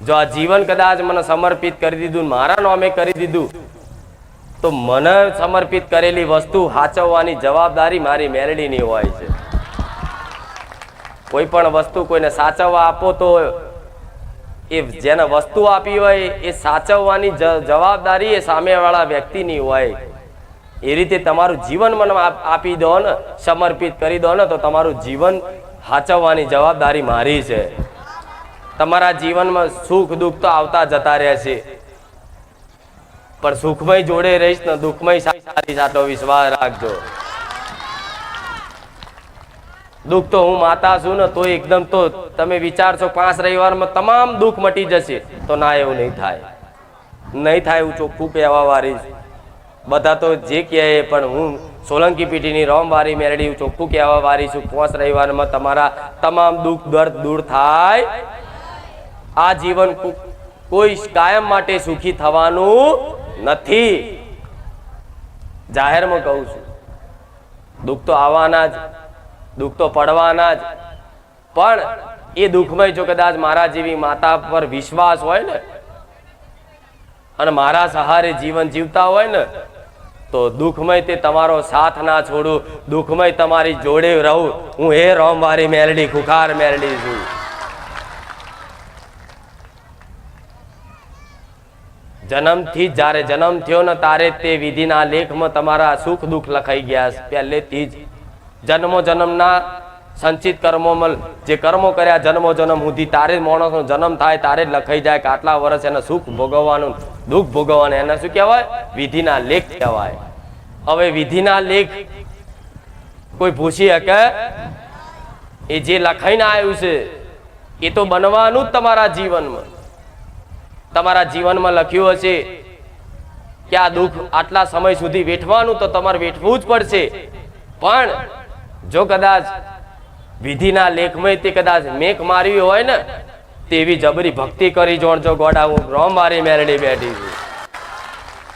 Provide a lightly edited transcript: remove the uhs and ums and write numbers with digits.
જો આ જીવન કદાચ મને સમર્પિત કરી દીધું, મારા નામે કરી દીધું, તો મને સમર્પિત કરેલી વસ્તુ સાચવવાની જવાબદારી મારી મેલડીની હોય છે. કોઈ પણ વસ્તુ કોઈને સાચવવા આપો તો એ જેને વસ્તુ આપી હોય એ સાચવવાની જવાબદારી એ સામેવાળા વ્યક્તિની હોય. એ રીતે તમારું જીવન મને આપી દો ને, સમર્પિત કરી દો ને, તો તમારું જીવન સાચવવાની જવાબદારી મારી છે. તમારા જીવનમાં સુખ દુઃખ તો આવતા જતા રહે છે, પણ સુખમય જોડે રહીશ ને દુઃખમય સારી આટલો વિશ્વાસ રાખજો. દુઃખ તો હું માતા છું ને, તો એકદમ તો તમે વિચારશો 5 રવિવારમાં તમામ દુઃખ મટી જશે, તો ના, એવું નહીં થાય. નહીં થાય, હું ચોખ્ખું કહેવા વાળી છું. બધા તો જે કહે, પણ હું સોલંકી પીઢીની રોમવારી મેરડી હું ચોખ્ખું કહેવા વાળી છું. 5 રવિવારમાં તમારા તમામ દુઃખ દર્દ દૂર થાય. આ જીવન કોઈ કાયમ માટે સુખી થવાનું નથી. જાહેરમાં કહું છું, દુઃખ તો આવવાના જ, દુઃખ તો પડવાના જ, પણ એ દુઃખમય જો કદાચ મારા જેવી માતા પર વિશ્વાસ હોય ને અને મારા સહારે જીવન જીવતા હોય ને, તો દુઃખમય તે તમારો સાથ ના છોડું, દુઃખમય તમારી જોડે રહું. હું હે રોમવારી મેલડી, ખુખાર મેલડી છું. જન્મથી જ્યારે જન્મ થયો ને તારે તે વિધિના લેખમાં તમારા સુખ દુઃખ લખાઈ ગયા પહેલેથી જ. જન્મો જન્મના સંચિત કર્મોમાં જે કર્મો કર્યા જન્મો જન્મ સુધી, તારે માણસનો જન્મ થાય તારે જ લખાઈ જાય કે આટલા વર્ષ એને સુખ ભોગવવાનું, દુઃખ ભોગવવાનું. એને શું કહેવાય? વિધિના લેખ કહેવાય. હવે વિધિના લેખ કોઈ પૂછી શકે? એ જે લખાઈને આવ્યું છે એ તો બનવાનું જ તમારા જીવનમાં. તમારા જીવનમાં લખ્યું હશે કે આ દુઃખ આટલા સમય સુધી વેઠવાનું, તો તમારે વેઠવું જ પડશે. પણ જો કદાચ વિધિના લેખમાં તે કદાચ મેક માર્યું હોય ને, તેવી જબરી ભક્તિ કરી જોણજો. ગોડા હું રોમવારી મેલડી બેઠી છું.